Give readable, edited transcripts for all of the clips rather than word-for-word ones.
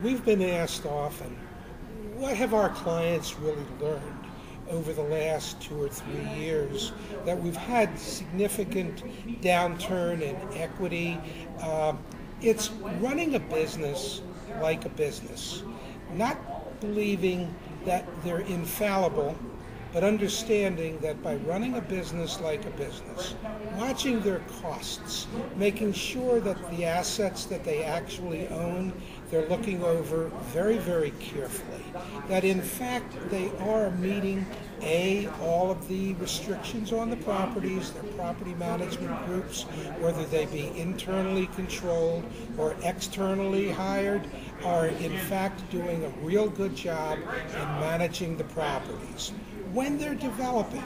We've been asked often, what have our clients really learned over the last 2 or 3 years that we've had significant downturn in equity? It's running a business like a business, not believing that they're infallible, but understanding that by running a business like a business, watching their costs, making sure that the assets that they actually own, they're looking over very, very carefully, that in fact they are meeting all of the restrictions on the properties, their property management groups, whether they be internally controlled or externally hired, are in fact doing a real good job in managing the properties. When they're developing,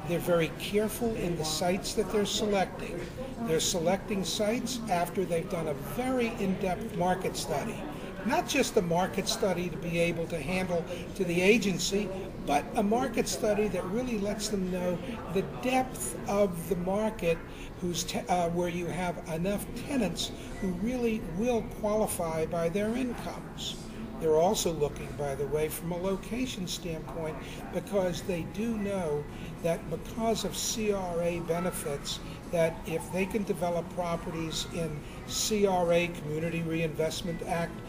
they're very careful in the sites that they're selecting. They're selecting sites after they've done a very in-depth market study. Not just a market study to be able to handle to the agency, but a market study that really lets them know the depth of the market where you have enough tenants who really will qualify by their incomes. They're also looking, by the way, from a location standpoint, because they do know that because of CRA benefits, that if they can develop properties in CRA, Community Reinvestment Act,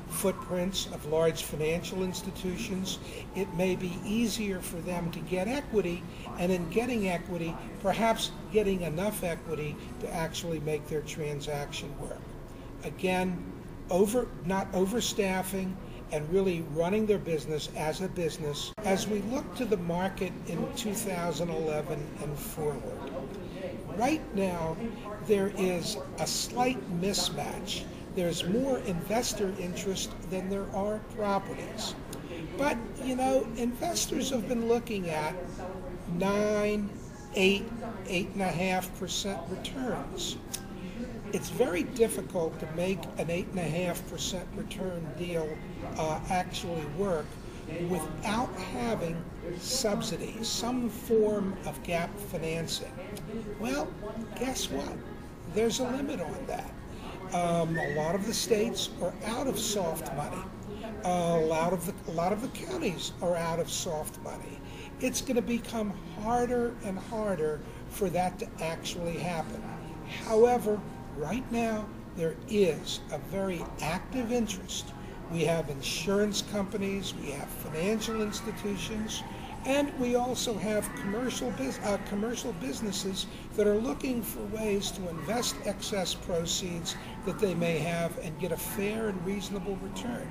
footprints of large financial institutions, it may be easier for them to get equity, and in getting equity, perhaps getting enough equity to actually make their transaction work. Again, not overstaffing and really running their business as a business as we look to the market in 2011 and forward. Right now, there is a slight mismatch. There's more investor interest than there are properties. But, investors have been looking at 9, 8.5% returns. It's very difficult to make an 8.5% return deal actually work without having subsidies, some form of gap financing. Well, guess what? There's a limit on that. A lot of the states are out of soft money. A lot of the counties are out of soft money. It's going to become harder and harder for that to actually happen. However, right now, there is a very active interest. We have insurance companies, we have financial institutions, and we also have commercial businesses that are looking for ways to invest excess proceeds that they may have and get a fair and reasonable return.